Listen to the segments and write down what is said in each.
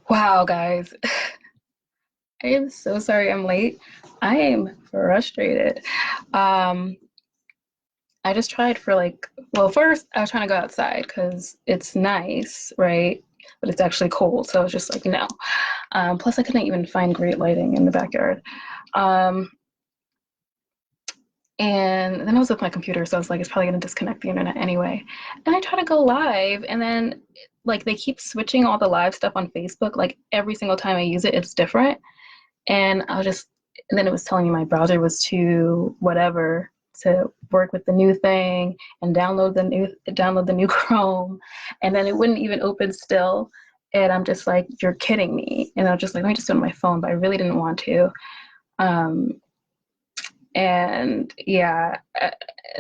Wow, guys. I am so sorry I'm late. I am frustrated. Um, I just tried for well, first I was trying to go outside because it's nice, right? But it's actually cold, so I was just like, no. Plus, I couldn't even find great lighting in the backyard. Um, and then I was with my computer, so I was like, it's probably gonna disconnect the internet anyway. And I try to go live, and then like they keep switching all the live stuff on Facebook. Like every single time I use it, it's different. And I was just, and then it was telling me my browser was too whatever to work with the new thing and download the new Chrome, and then it wouldn't even open still. And I'm just like, you're kidding me. And I was just like, let me just do it on my phone, but I really didn't want to. Um, and yeah,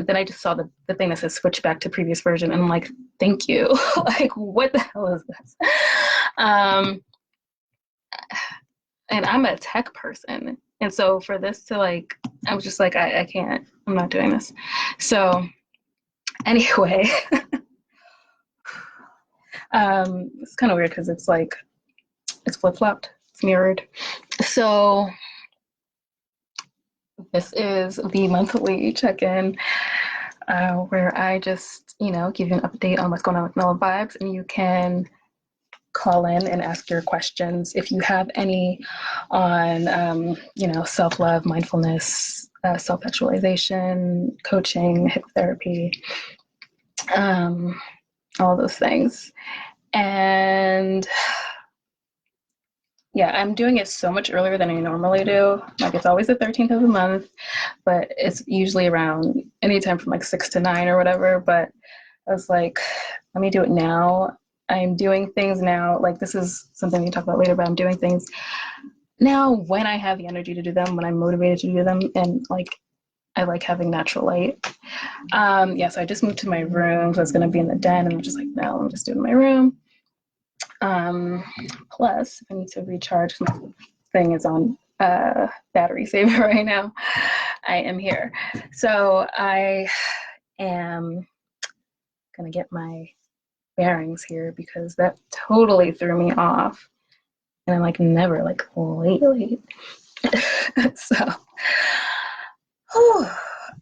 then I just saw the thing that says switch back to previous version, and I'm like, thank you. Like, what the hell is this? Um, and I'm a tech person. And so for this to I was just like, I can't, I'm not doing this. So anyway, it's kind of weird because it's like, it's flip flopped, it's mirrored. So this is the monthly check in where I just, give you an update on what's going on with Mellow Vibes, and you can call in and ask your questions if you have any on, self-love, mindfulness, self-actualization, coaching, hypnotherapy, um, all those things. And yeah, I'm doing it so much earlier than I normally do. Like it's always the 13th of the month, but it's usually around anytime from like 6 to 9 or whatever. But I was like, let me do it now. I'm doing things now. Like this is something we can talk about later, but I'm doing things now when I have the energy to do them, when I'm motivated to do them, and like I like having natural light. Yeah, so I just moved to my room. So I was gonna be in the den, and I'm just like, no, I'm just doing my room. Um, Plus, I need to recharge. My thing is on battery saver right now. I am here, so I am gonna get my bearings here because that totally threw me off, and I'm like never like lately. So, whew.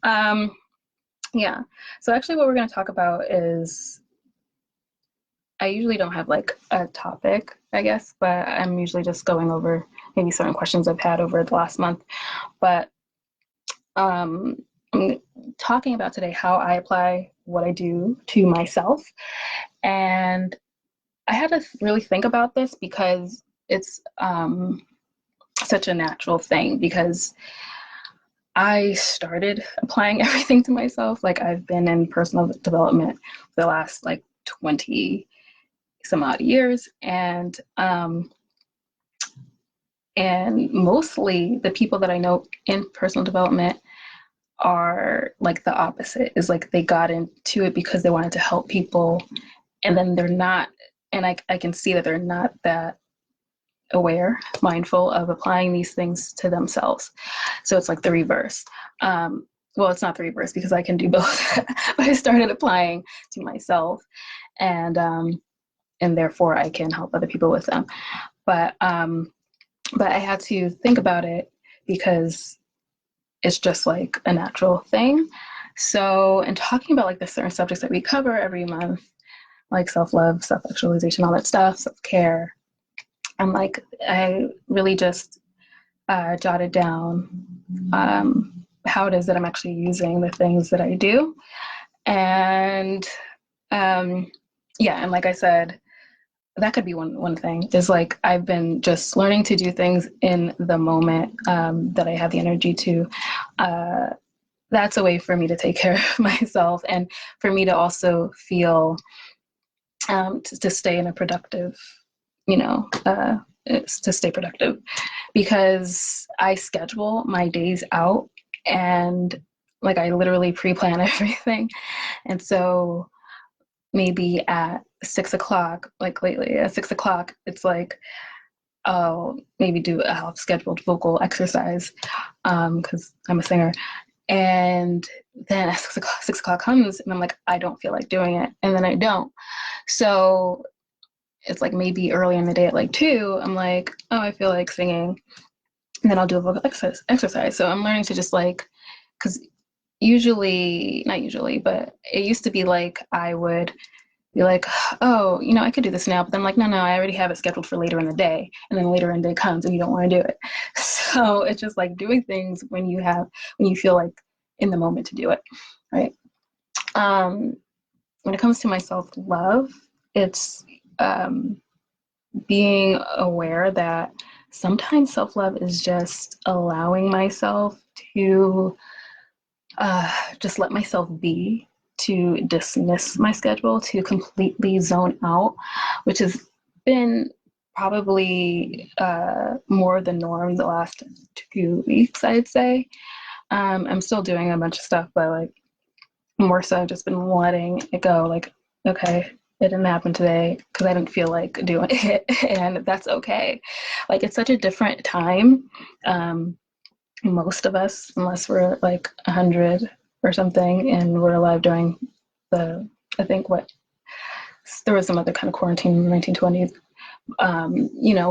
um, yeah. So actually, what we're gonna talk about is I usually don't have like a topic, I guess, but I'm usually just going over maybe certain questions I've had over the last month. But I'm talking about today how I apply what I do to myself. And I had to really think about this because it's such a natural thing because I started applying everything to myself. Like I've been in personal development for the last like 20 some odd years, and mostly the people that I know in personal development are like the opposite, is like they got into it because they wanted to help people, and then they're not, and I can see that they're not that aware, mindful of applying these things to themselves. So it's like the reverse. Well, it's not the reverse because I can do both, but I started applying to myself, and therefore I can help other people with them. But I had to think about it because it's just like a natural thing. So, in talking about like the certain subjects that we cover every month, like self-love, self-actualization, all that stuff, self-care, I'm like, I really just jotted down how it is that I'm actually using the things that I do. And yeah, and like I said, that could be one thing is like I've been just learning to do things in the moment that I have the energy to. Uh, that's a way for me to take care of myself and for me to also feel to stay in a productive, you know, to stay productive because I schedule my days out and like I literally pre-plan everything. And so maybe at 6 o'clock, like lately at 6 o'clock, it's like I'll maybe do a scheduled vocal exercise because I'm a singer. And then at 6 o'clock comes and I'm like, I don't feel like doing it. And then I don't. So it's like maybe early in the day at like 2, I'm like, oh, I feel like singing. And then I'll do a vocal exercise. So I'm learning to just like, because usually, not usually, but it used to be like I would be like, oh, I could do this now. But then I'm like, no, I already have it scheduled for later in the day. And then later in the day comes and you don't want to do it. So it's just like doing things when you feel like in the moment to do it. Right. When it comes to my self-love, it's being aware that sometimes self-love is just allowing myself to just let myself be, to dismiss my schedule, to completely zone out, which has been probably more the norm the last 2 weeks, I'd say. I'm still doing a bunch of stuff, but like more so I've just been letting it go. Like, okay, it didn't happen today because I didn't feel like doing it, and that's okay. Like, it's such a different time. Most of us, unless we're like 100 or something, and we're alive during I think there was some other kind of quarantine in the 1920s.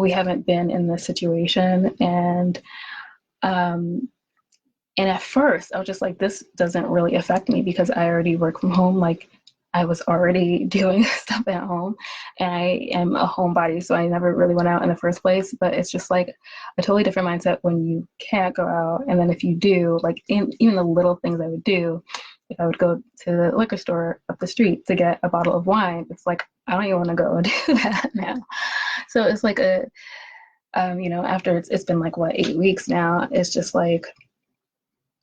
We haven't been in this situation, and at first, I was just like, this doesn't really affect me because I already work from home. Like, I was already doing stuff at home, and I am a homebody, so I never really went out in the first place. But it's just like a totally different mindset when you can't go out. And then if you do, like, even the little things I would do, if I would go to the liquor store up the street to get a bottle of wine, it's like, I don't even want to go and do that now. So it's like after it's been like, what, 8 weeks now, it's just like,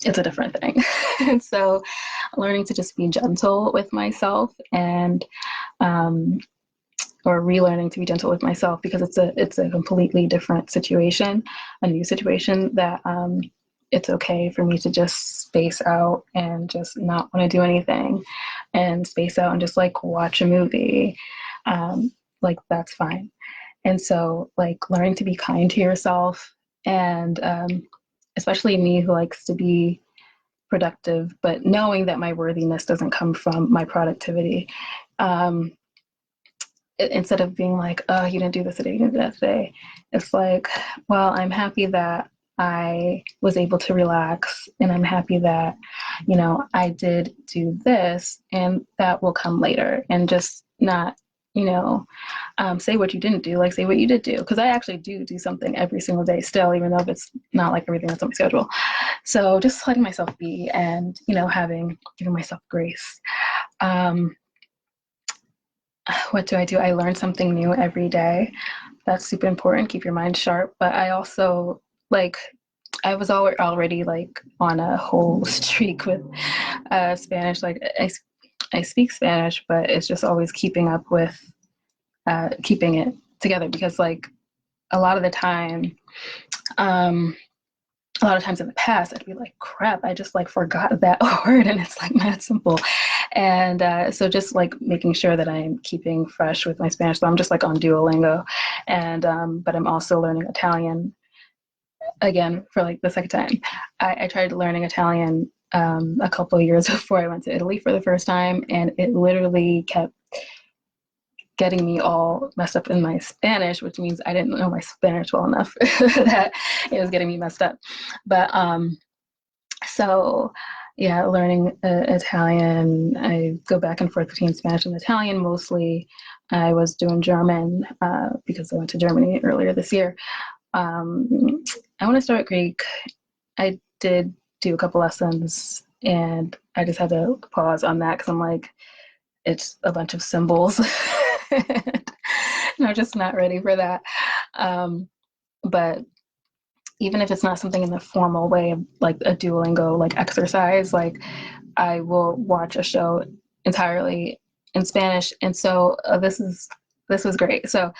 it's a different thing. And so learning to just be gentle with myself, and or relearning to be gentle with myself, because it's a completely different situation, a new situation, that it's okay for me to just space out and just not want to do anything, and space out and just like watch a movie. Like, that's fine. And so like learning to be kind to yourself, and especially me who likes to be productive, but knowing that my worthiness doesn't come from my productivity. Instead of being like, oh, you didn't do this today, you didn't do that today, it's like, well, I'm happy that I was able to relax, and I'm happy that, I did do this, and that will come later, and just not, say what you didn't do, like say what you did do. Because I actually do something every single day still, even though it's not like everything that's on my schedule. So just letting myself be, and, giving myself grace. What do? I learn something new every day. That's super important. Keep your mind sharp. But I also, like, I was already like on a whole streak with Spanish. Like, I speak Spanish, but it's just always keeping up with keeping it together, because like a lot of the time, a lot of times in the past, I'd be like, crap, I just like forgot that word, and it's like not simple. And so just like making sure that I'm keeping fresh with my Spanish. So I'm just like on Duolingo, and but I'm also learning Italian again for like the second time. I tried learning Italian a couple of years before I went to Italy for the first time, and it literally kept getting me all messed up in my Spanish, which means I didn't know my Spanish well enough that it was getting me messed up. But so yeah, learning Italian, I go back and forth between Spanish and Italian mostly. I was doing German because I went to Germany earlier this year. I want to start Greek. I did do a couple lessons, and I just had to pause on that because I'm like, it's a bunch of symbols. And I'm just not ready for that. But even if it's not something in the formal way of like a Duolingo like exercise, like I will watch a show entirely in Spanish. And so this was great. So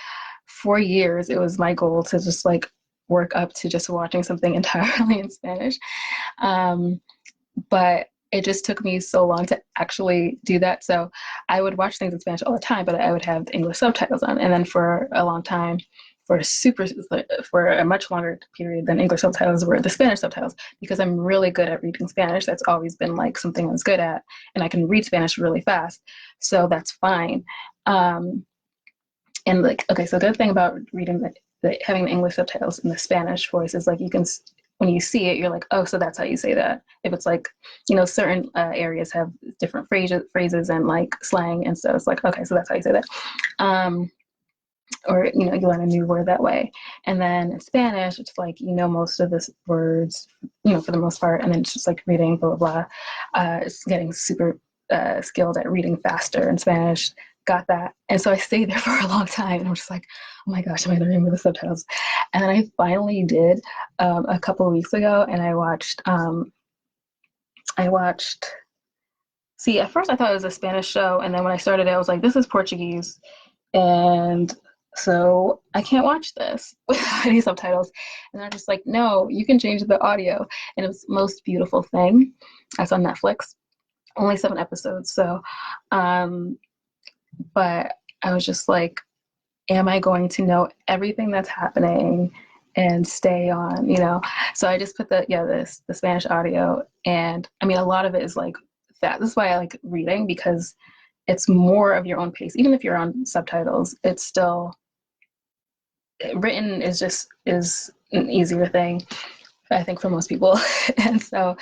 for years, it was my goal to just like work up to just watching something entirely in Spanish. But it just took me so long to actually do that. So I would watch things in Spanish all the time, but I would have English subtitles on. And then for a long time, for a much longer period than English subtitles were the Spanish subtitles, because I'm really good at reading Spanish. That's always been like something I was good at, and I can read Spanish really fast. So that's fine. And like, okay, so the good thing about reading having the English subtitles in the Spanish voice is like you can, when you see it, you're like, oh, so that's how you say that. If it's like, you know, certain areas have different phrases and like slang, and so it's like, okay, so that's how you say that. Or, you know, you learn a new word that way. And then in Spanish, it's like, you know, most of the words, you know, for the most part, and then it's just like reading, blah, blah, blah. It's getting super skilled at reading faster in Spanish. Got that. And so I stayed there for a long time, and I'm just like, oh my gosh, am I going to read with the subtitles? And then I finally did a couple of weeks ago, and I watched, see, at first I thought it was a Spanish show, and then when I started it, I was like, this is Portuguese, and so I can't watch this without any subtitles. And I'm just like, no, you can change the audio. And it was the most beautiful thing. That's on Netflix. Only 7 episodes. So, but I was just like, am I going to know everything that's happening and stay on, you know? So I just put the Spanish audio. And I mean, a lot of it is like that. This is why I like reading, because it's more of your own pace. Even if you're on subtitles, it's still, written is an easier thing, I think, for most people. And so,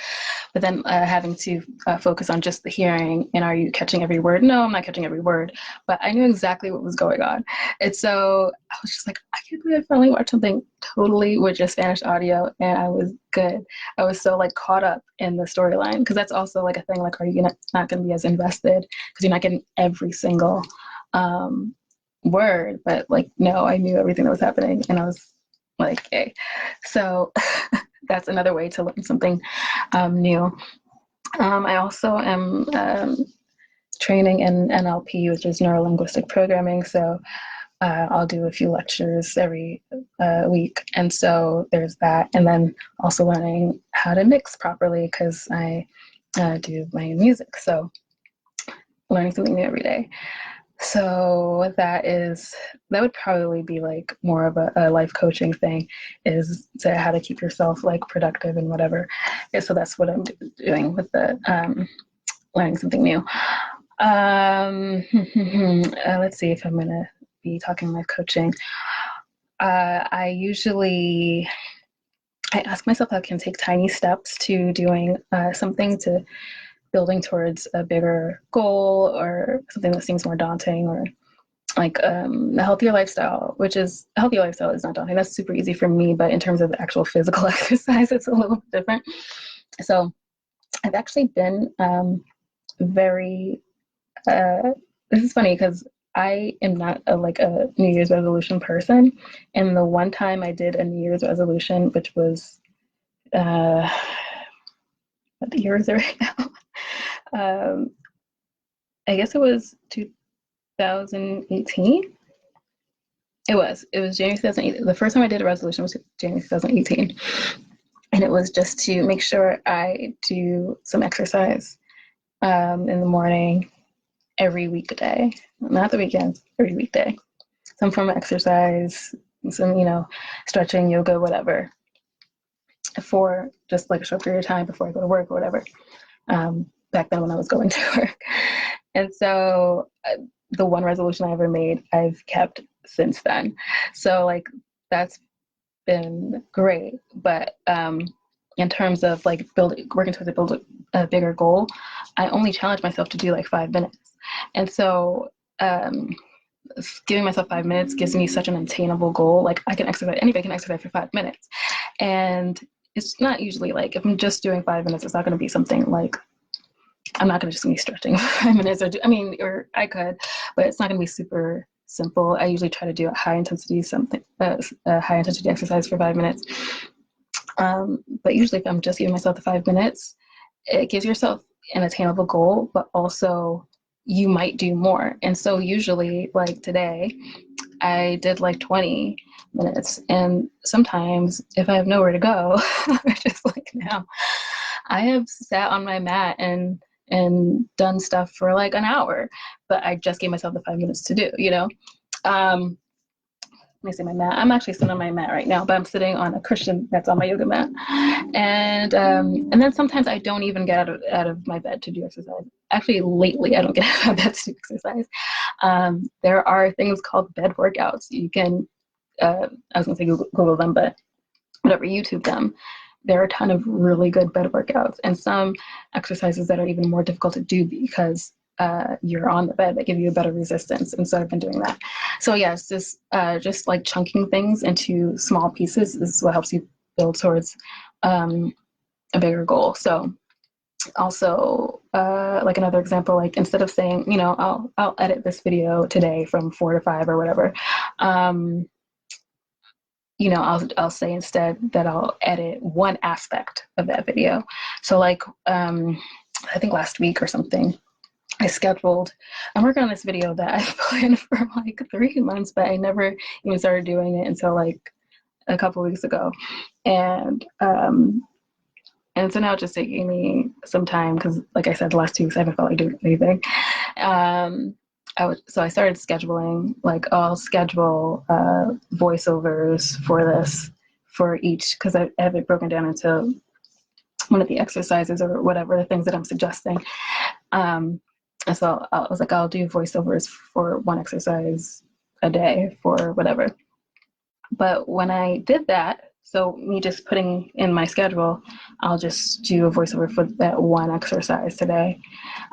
but then having to focus on just the hearing, and are you catching every word? No, I'm not catching every word, but I knew exactly what was going on. And so I was just like, I can't believe I finally watched something totally with just Spanish audio, and I was good. I was so like caught up in the storyline, because that's also like a thing, like, are you not going to be as invested because you're not getting every single word? But like, no, I knew everything that was happening, and I was like, okay. So that's another way to learn something new. I also am training in NLP, which is neuro-linguistic programming. So I'll do a few lectures every week, and so there's that. And then also learning how to mix properly, because I do my music. So learning something new every day. So that would probably be like more of a life coaching thing, is to how to keep yourself like productive and whatever. And so that's what I'm doing with the learning something new. Let's see if I'm going to be talking life coaching. I ask myself, I can take tiny steps to doing something, to building towards a bigger goal, or something that seems more daunting, or like a healthier lifestyle, a healthier lifestyle is not daunting. That's super easy for me, but in terms of the actual physical exercise, it's a little bit different. So I've actually been very, this is funny because I am not like a New Year's resolution person. And the one time I did a New Year's resolution, which was, what year is it right now? I guess it was 2018. It was January 2018. The first time I did a resolution was January 2018. And it was just to make sure I do some exercise in the morning every weekday, not the weekends, every weekday. Some form of exercise, some, you know, stretching, yoga, whatever, for just like a short period of time before I go to work or whatever. Back then when I was going to work. And so the one resolution I ever made, I've kept since then. So like, that's been great. But in terms of like working towards a bigger goal, I only challenge myself to do like 5 minutes. And so giving myself 5 minutes gives me such an attainable goal. Like, I can exercise, anybody can exercise for 5 minutes. And it's not usually like, if I'm just doing 5 minutes, it's not going to be something like, I'm not going to just be stretching 5 minutes, or I could, but it's not going to be super simple. I usually try to do a high intensity exercise for 5 minutes. But usually if I'm just giving myself the 5 minutes, it gives yourself an attainable goal, but also you might do more. And so usually, like today, I did like 20 minutes. And sometimes if I have nowhere to go, just like now, I have sat on my mat and done stuff for like an hour, but I just gave myself the 5 minutes to do, you know? Let me see my mat. I'm actually sitting on my mat right now, but I'm sitting on a cushion that's on my yoga mat. And then sometimes I don't even get out of my bed to do exercise. Actually, lately, I don't get out of bed to do exercise. There are things called bed workouts. You can, I was gonna say Google them, but whatever, YouTube them. There are a ton of really good bed workouts and some exercises that are even more difficult to do because you're on the bed that give you a better resistance. And so I've been doing that. So yeah, it's just like chunking things into small pieces is what helps you build towards a bigger goal. So also like another example, like instead of saying, you know, I'll edit this video today from 4 to 5 or whatever, you know, I'll say instead that I'll edit one aspect of that video. So like I think last week or something, I'm working on this video that I planned for like 3 months, but I never even started doing it until like a couple weeks ago. And so now it's just taking me some time because, like I said, the last 2 weeks I haven't felt like doing anything. So I started scheduling, like I'll schedule voiceovers for this for each, because I have it broken down into one of the exercises or whatever, the things that I'm suggesting. And so I was like, I'll do voiceovers for one exercise a day for whatever. But when I did that, so me just putting in my schedule, I'll just do a voiceover for that one exercise today.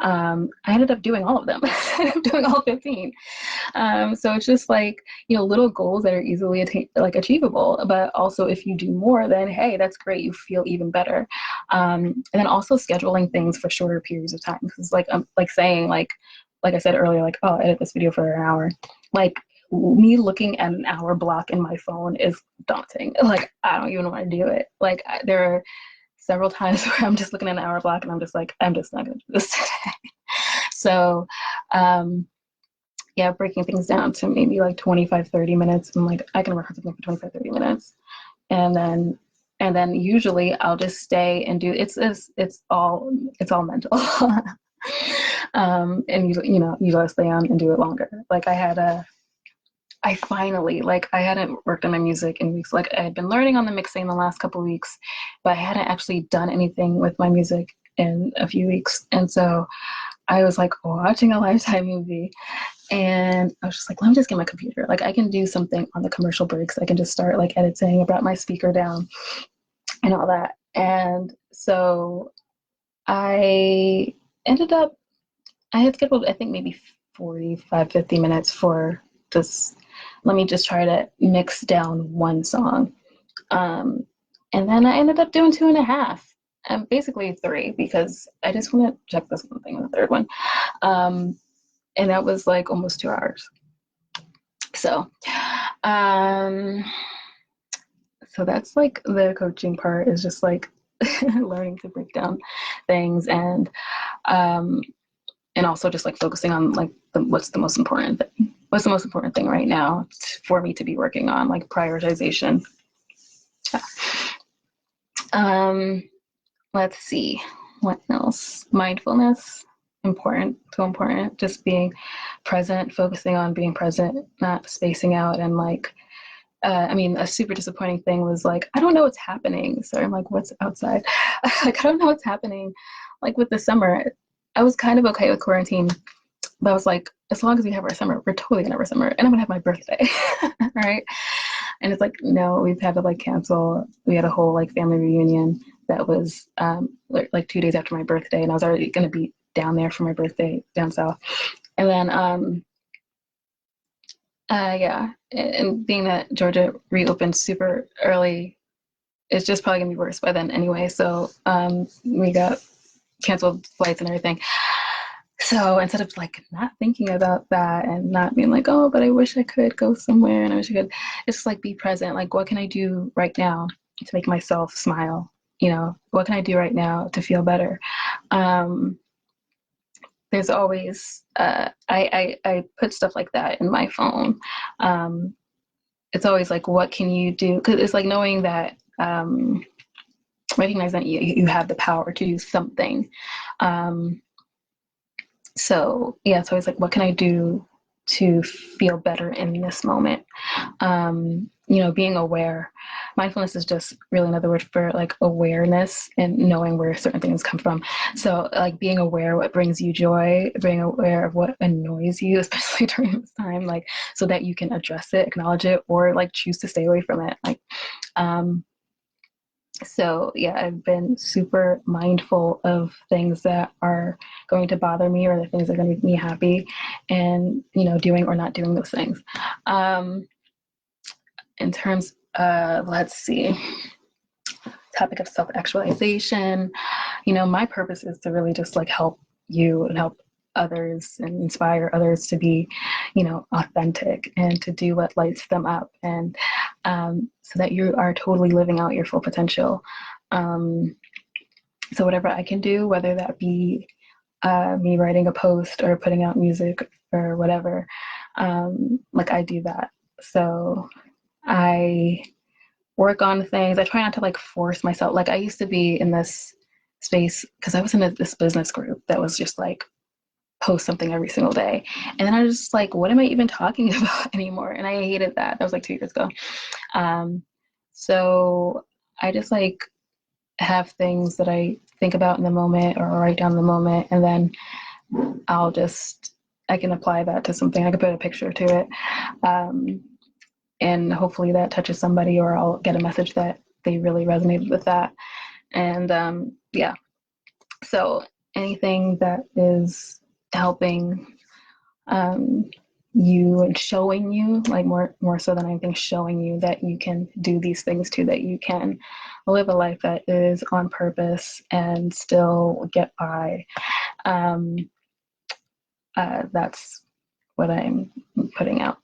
I ended up doing all of them. I ended up doing all 15. So it's just like, you know, little goals that are easily achievable. But also, if you do more, then hey, that's great. You feel even better. And then also scheduling things for shorter periods of time. Because like saying like I said earlier, like, oh, I'll edit this video for an hour. Like me looking at an hour block in my phone is daunting. Like I don't even want to do it. Like there are several times where I'm just looking at an hour block and I'm just like, I'm just not gonna do this today. So yeah, breaking things down to maybe like 25, 30 minutes. I'm like, I can work on something for 25, 30 minutes. And then usually I'll just stay and do it's all mental. And you know, you gotta stay on and do it longer. Like I finally, like I hadn't worked on my music in weeks. Like I had been learning on the mixing the last couple of weeks, but I hadn't actually done anything with my music in a few weeks. And so I was like watching a Lifetime movie and I was just like, let me just get my computer. Like I can do something on the commercial breaks. I can just start like editing. I brought my speaker down and all that. And so I had scheduled, I think maybe 45, 50 minutes for just, let me just try to mix down one song. And then I ended up doing 2.5. Basically 3, because I just want to check this one thing in the third one. And that was like almost 2 hours. So that's like the coaching part, is just like learning to break down things and also just like focusing on like what's the most important thing right now for me to be working on, like prioritization. Let's see, what else? Mindfulness, so important. Just being present, focusing on being present, not spacing out. And like, I mean, a super disappointing thing was like, I don't know what's happening. So I'm like, what's outside? Like, I don't know what's happening. Like with the summer, I was kind of okay with quarantine, but I was like, as long as we have our summer, we're totally gonna have our summer, and I'm gonna have my birthday, right? And it's like, no, we've had to like cancel. We had a whole like family reunion that was like 2 days after my birthday, and I was already gonna be down there for my birthday down south. And then yeah, and being that Georgia reopened super early, it's just probably gonna be worse by then anyway. So we got canceled flights and everything. So instead of like not thinking about that and not being like, oh, but I wish I could go somewhere and I wish I could, it's just like be present. Like, what can I do right now to make myself smile? You know, what can I do right now to feel better? There's always, I put stuff like that in my phone. It's always like, what can you do? Because it's like knowing that, recognize that you have the power to do something. So yeah, it's always like, what can I do to feel better in this moment? You know, being aware, mindfulness is just really another word for like awareness and knowing where certain things come from. So like being aware what brings you joy, being aware of what annoys you, especially during this time, like so that you can address it, acknowledge it, or like choose to stay away from it. Like so yeah, I've been super mindful of things that are going to bother me or the things that are going to make me happy, and doing or not doing those things. In terms let's see, topic of self-actualization, my purpose is to really just like help you and help others and inspire others to be authentic and to do what lights them up, and so that you are totally living out your full potential. So whatever I can do, whether that be me writing a post or putting out music or whatever, like I do that. So I work on things. I try not to like force myself. Like I used to be in this space because I was in this business group that was just like post something every single day. And then I was just like, what am I even talking about anymore? And I hated that. That was like 2 years ago. So I just like have things that I think about in the moment or write down in the moment. And then I can apply that to something. I could put a picture to it. And hopefully that touches somebody, or I'll get a message that they really resonated with that. And yeah, so anything that is helping you and showing you, like more so than anything, showing you that you can do these things too, that you can live a life that is on purpose and still get by. That's what I'm putting out.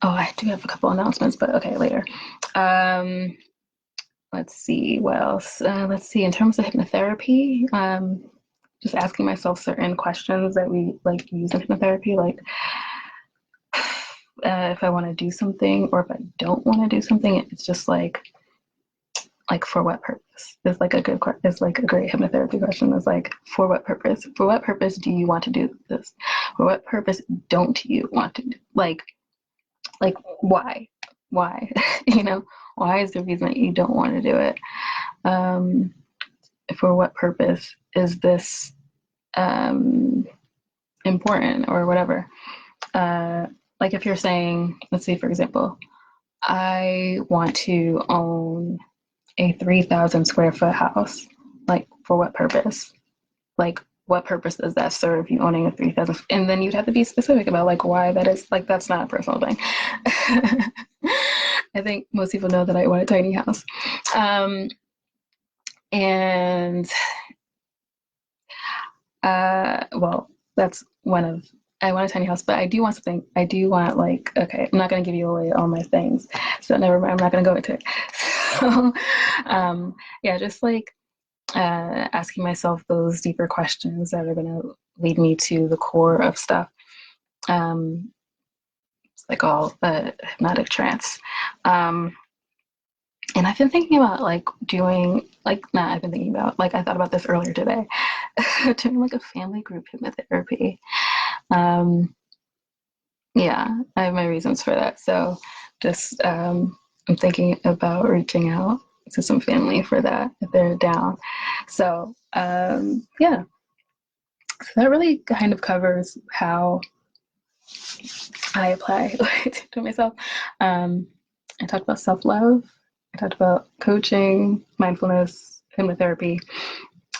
Oh, I do have a couple announcements, but okay, later. Let's see what else. Let's see, in terms of hypnotherapy, just asking myself certain questions that we like use in hypnotherapy, like if I want to do something or if I don't want to do something. It's just like for what purpose is like a great hypnotherapy question. Is like, for what purpose? For what purpose do you want to do this? For what purpose don't you want to do? Like why? Why is the reason that you don't want to do it? For what purpose is this important, or whatever? Like if you're saying, let's say for example, I want to own a 3,000 square foot house. Like for what purpose? Like what purpose does that serve, you owning a 3,000? And then you'd have to be specific about like why that is. Like that's not a personal thing. I think most people know that I want a tiny house. And well, that's one of, I want a tiny house, but I do want something. I do want like, okay, I'm not going to give you away all my things, so never mind, I'm not going to go into it. So yeah, just like asking myself those deeper questions that are going to lead me to the core of stuff. It's like all hypnotic trance. And I've been thinking about like doing like, I've been thinking about, like I thought about this earlier today, doing like a family group hypnotherapy. Yeah, I have my reasons for that. So just I'm thinking about reaching out to some family for that if they're down. So yeah, so that really kind of covers how I apply to myself. I talked about self-love. I talked about coaching, mindfulness, hypnotherapy,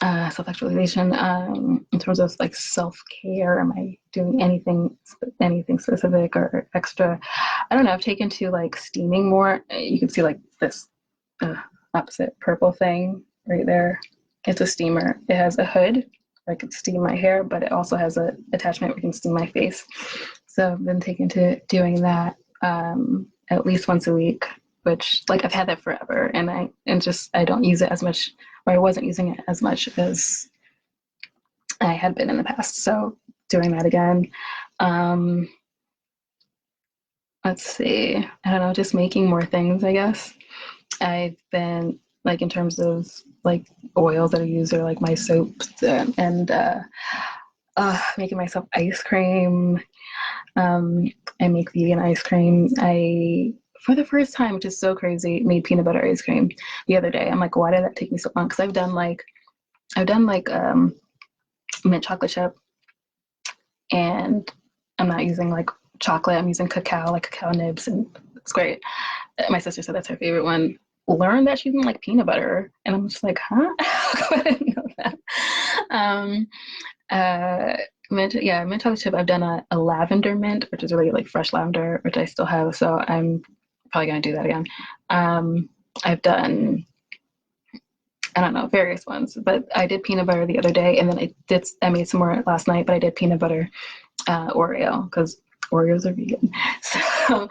self-actualization. In terms of like self-care, am I doing anything specific or extra? I don't know. I've taken to like steaming more. You can see like this opposite purple thing right there. It's a steamer. It has a hood where I can steam my hair, but it also has an attachment where I can steam my face. So I've been taken to doing that at least once a week, which like I've had that forever, and I don't use it as much, or I wasn't using it as much as I had been in the past. So doing that again. Let's see. I don't know, just making more things, I guess. I've been like, in terms of like oils that I use, or like my soaps, and making myself ice cream. I make vegan ice cream. For the first time, which is so crazy, made peanut butter ice cream the other day. I'm like, why did that take me so long? Because I've done like mint chocolate chip, and I'm not using like chocolate. I'm using cacao, like cacao nibs, and it's great. My sister said that's her favorite one. Learned that she's using like peanut butter, and I'm just like, huh? I didn't know that. Um, mint chocolate chip. I've done a lavender mint, which is really like fresh lavender, which I still have. So I'm probably gonna do that again. I've done, I don't know, various ones, but I did peanut butter the other day, and then I made some more last night, but I did peanut butter Oreo because Oreos are vegan. So,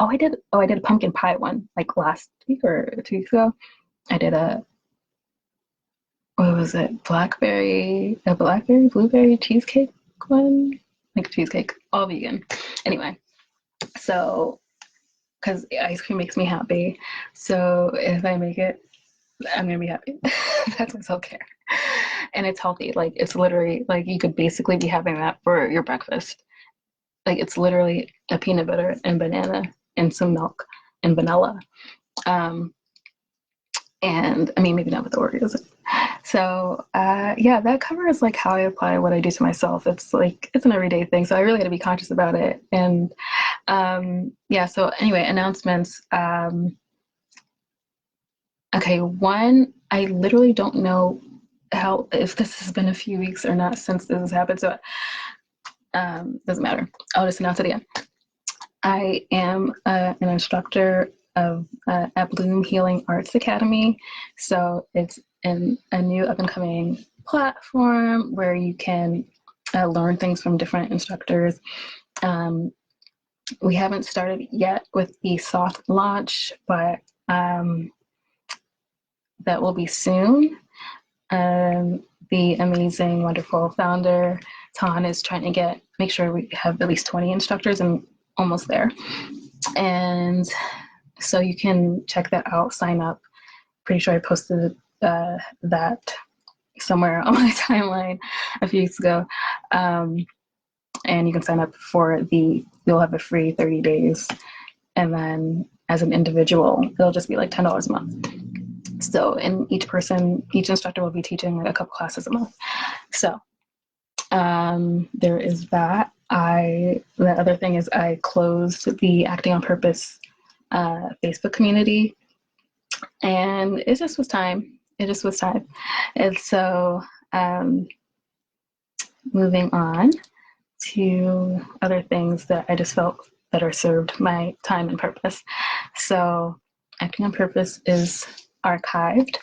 I did a pumpkin pie one like last week or 2 weeks ago. I did what was it? A blackberry blueberry cheesecake one, like cheesecake, all vegan. Anyway, so because ice cream makes me happy, so if I make it, I'm gonna be happy. That's my self care, and it's healthy. Like it's literally like you could basically be having that for your breakfast. Like it's literally a peanut butter and banana and some milk and vanilla. Um, and I mean, maybe not with the Oreos. So yeah, that covers like how I apply what I do to myself. It's like it's an everyday thing, so I really got to be conscious about it. And yeah, so anyway, announcements. Okay, one, I literally don't know how if this has been a few weeks or not since this has happened, so doesn't matter. I'll just announce it again. I am an instructor at Bloom Healing Arts Academy. So it's a new up and coming platform where you can learn things from different instructors. We haven't started yet with the soft launch, but that will be soon. The amazing, wonderful founder, Tan, is trying to make sure we have at least 20 instructors and almost there. And so you can check that out, sign up. Pretty sure I posted that somewhere on my timeline a few weeks ago. And you can sign up you'll have a free 30 days. And then as an individual, it'll just be like $10 a month. So, and each instructor will be teaching like a couple classes a month. So there is that. The other thing is I closed the Acting on Purpose Facebook community, and it just was time. And so moving on to other things that I just felt better served my time and purpose. So Acting on Purpose is archived.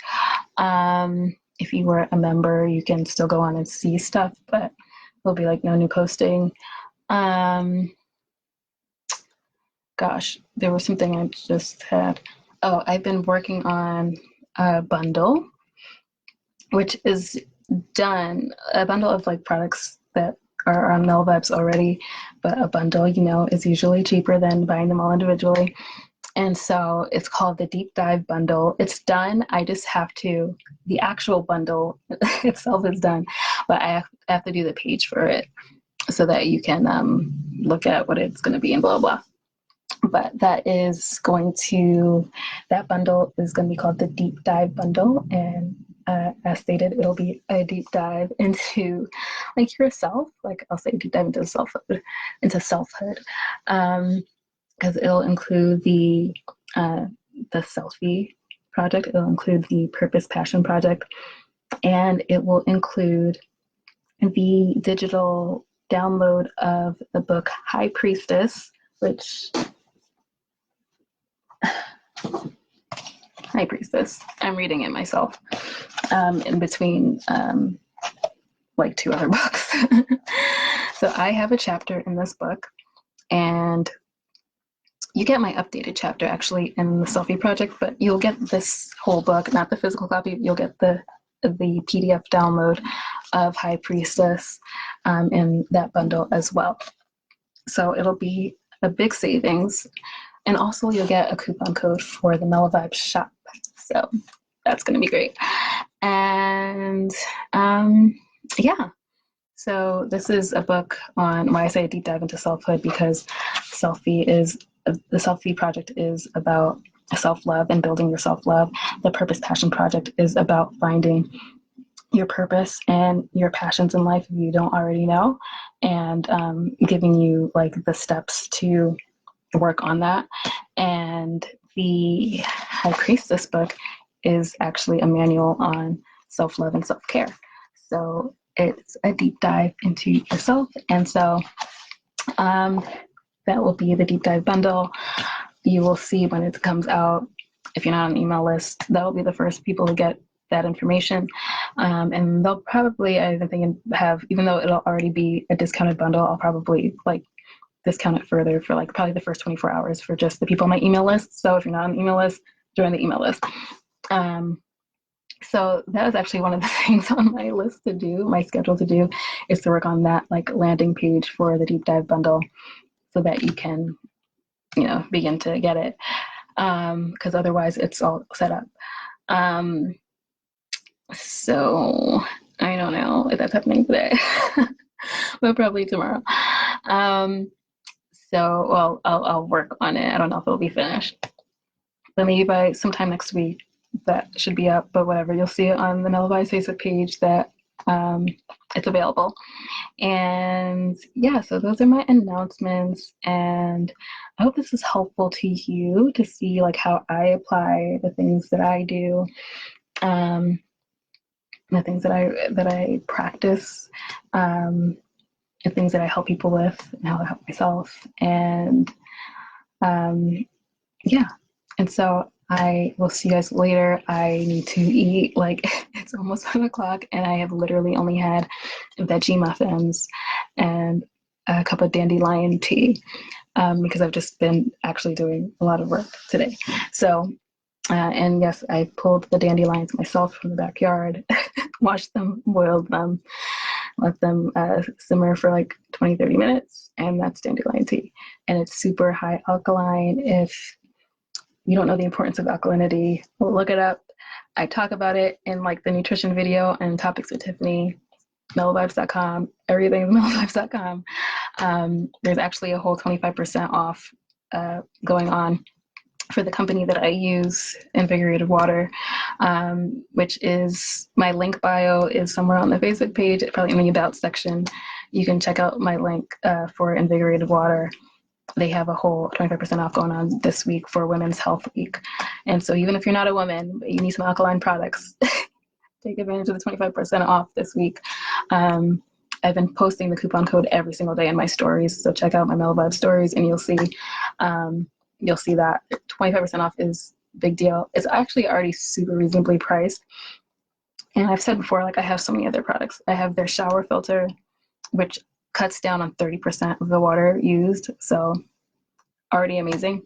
If you were a member, you can still go on and see stuff, but there'll be like no new posting. Gosh, there was something I just had. Oh, I've been working on a bundle, which is done. A bundle of like products that are on mellowvybes already, but a bundle, is usually cheaper than buying them all individually. And so it's called the Deep Dive Bundle. It's done. I just have to, the actual bundle itself is done, but I have to do the page for it so that you can look at what it's going to be and blah, blah. But that bundle is going to be called the Deep Dive Bundle. And as stated, it'll be a deep dive into like yourself. Like I'll say deep dive into selfhood. Because it'll include the selfie project, it'll include the purpose passion project, and it will include the digital download of the book High Priestess, which High Priestess, I'm reading it myself in between like 2 other books. So I have a chapter in this book, and you get my updated chapter actually in the selfie project, but you'll get this whole book, not the physical copy. You'll get the PDF download of High Priestess in that bundle as well. So it'll be a big savings, and also you'll get a coupon code for the mellowvybes shop. So that's going to be great. And yeah, So this is a book on why I say a deep dive into selfhood, because the Selfie Project is about self-love and building your self-love. The Purpose Passion Project is about finding your purpose and your passions in life if you don't already know, and giving you like the steps to work on that. And the High Priestess book is actually a manual on self-love and self-care. So it's a deep dive into yourself. And so that will be the deep dive bundle. You will see when it comes out. If you're not on the email list, that will be the first people to get that information. And they'll probably, I've been thinking, even though it'll already be a discounted bundle, I'll probably like discount it further for like probably the first 24 hours for just the people on my email list. So if you're not on the email list, join the email list. So that is actually one of the things on my list to do, my schedule to do, is to work on that like landing page for the deep dive bundle so that you can, begin to get it. Because otherwise it's all set up. So I don't know if that's happening today, but probably tomorrow. So I'll work on it. I don't know if it'll be finished, but maybe by sometime next week that should be up. But whatever, you'll see it on the Mellow Vibes Facebook page that it's available. And yeah, so those are my announcements, and I hope this is helpful to you to see like how I apply the things that I do, the things that I practice, the things that I help people with, and how I help myself. And yeah, and so I will see you guys later. I need to eat, like it's almost 5 o'clock, and I have literally only had veggie muffins and a cup of dandelion tea, because I've just been actually doing a lot of work today. So, and yes, I pulled the dandelions myself from the backyard, washed them, boiled them, let them simmer for like 20-30 minutes, and that's dandelion tea. And it's super high alkaline. If you don't know the importance of alkalinity, look it up. I talk about it in like the nutrition video and Topics with Tiffany, mellowvybes.com, everything is mellowvybes.com. There's actually a whole 25% off going on for the company that I use, Invigorated Water, which is my link bio is somewhere on the Facebook page, probably in the About section. You can check out my link for Invigorated Water. They have a whole 25% off going on this week for Women's Health Week. And so even if you're not a woman, but you need some alkaline products, take advantage of the 25% off this week. I've been posting the coupon code every single day in my stories. So check out my Mellow Vibe stories and you'll see that 25% off is a big deal. It's actually already super reasonably priced. And I've said before, like I have so many other products. I have their shower filter, which cuts down on 30% of the water used. So already amazing.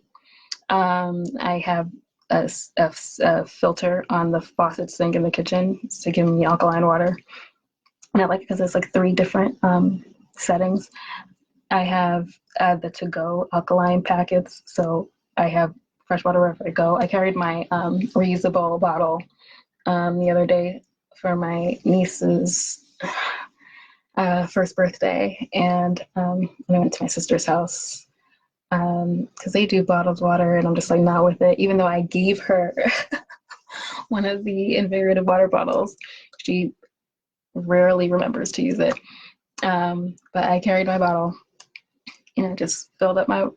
I have a filter on the faucet sink in the kitchen to give me alkaline water. And I like it because it's like 3 different settings. I have the to-go alkaline packets, so I have fresh water wherever I go. I carried my reusable bottle the other day for my niece's first birthday, and when I went to my sister's house, because they do bottled water, and I'm just like not with it, even though I gave her one of the Invigorated Water bottles. She rarely remembers to use it, but I carried my bottle. Just filled up my,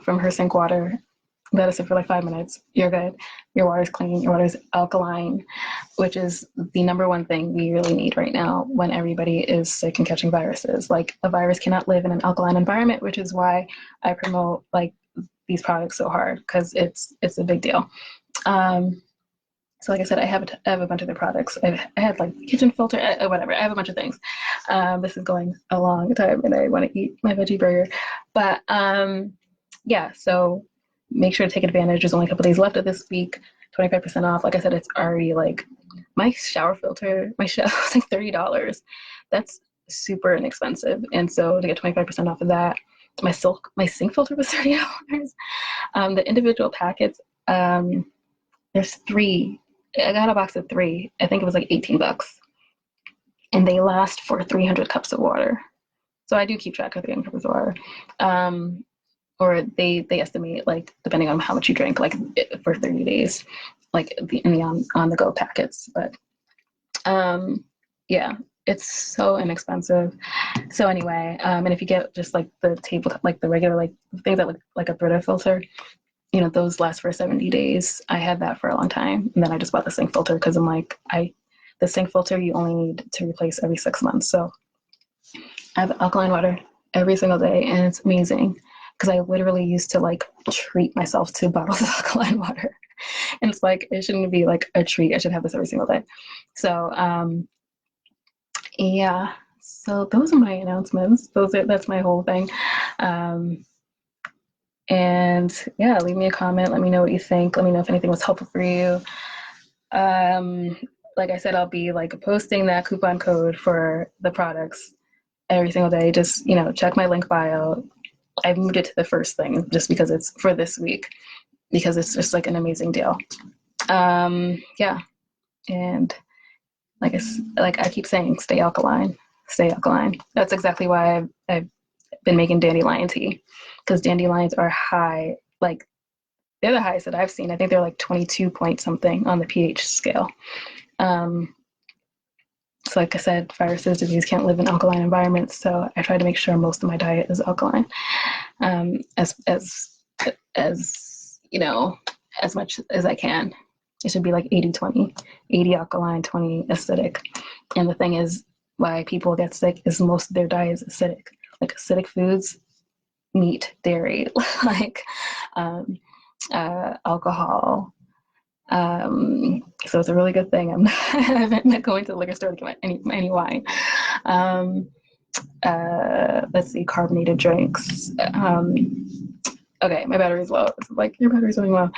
from her sink water, let it sit for like 5 minutes. You're good. Your water's clean. Your water's alkaline, which is the number one thing we really need right now when everybody is sick and catching viruses. Like a virus cannot live in an alkaline environment, which is why I promote like these products so hard, because it's a big deal. So like I said, I have a bunch of the products. I had like kitchen filter, whatever. I have a bunch of things. This is going a long time and I want to eat my veggie burger. But yeah, so make sure to take advantage. There's only a couple days left of this week, 25% off. Like I said, it's already like my shower filter, my shower was like $30. That's super inexpensive. And so to get 25% off of that, my sink filter was $30. The individual packets, there's 3. I got a box of 3. I think it was like $18. and they last for 300 cups of water. So I do keep track of 300 cups of water. Or they estimate, like, depending on how much you drink, like for 30 days, like in the on the go packets. But yeah, it's so inexpensive. So anyway, and if you get just like the table, like the regular, like things that look like a Brita filter, you know, those last for 70 days. I had that for a long time. And then I just bought the sink filter because I'm like, the sink filter you only need to replace every 6 months. So I have alkaline water every single day, and it's amazing because I literally used to like treat myself to bottles of alkaline water. And it's like, it shouldn't be like a treat. I should have this every single day. So yeah, so those are my announcements. That's my whole thing. And yeah, leave me a comment. Let me know what you think. Let me know if anything was helpful for you. Like I said, I'll be like posting that coupon code for the products every single day. Just, you know, check my link bio. I've moved it to the first thing just because it's for this week, because it's just like an amazing deal. Yeah. And like I keep saying, stay alkaline, stay alkaline. That's exactly why I've been making dandelion tea, because dandelions are high, like they're the highest that I've seen. I think they're like 22 point something on the pH scale. So like I said, viruses, disease can't live in alkaline environments. So I try to make sure most of my diet is alkaline, as you know, as much as I can. It should be like 80-20, 80 alkaline, 20 acidic. And the thing is, why people get sick is most of their diet is acidic. Like acidic foods, meat, dairy, like alcohol. So it's a really good thing I haven't going to the liquor store to get any wine. Let's see, carbonated drinks. Okay, my battery's low. It's like, your battery's running low.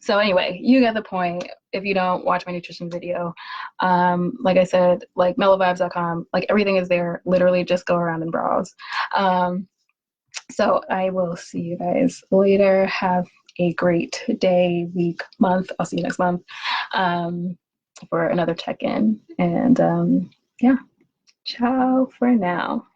So anyway, you get the point if you don't watch my nutrition video. Like I said, like mellowvybes.com, like everything is there. Literally just go around and browse. So I will see you guys later. Have a great day, week, month. I'll see you next month for another check-in. And yeah, ciao for now.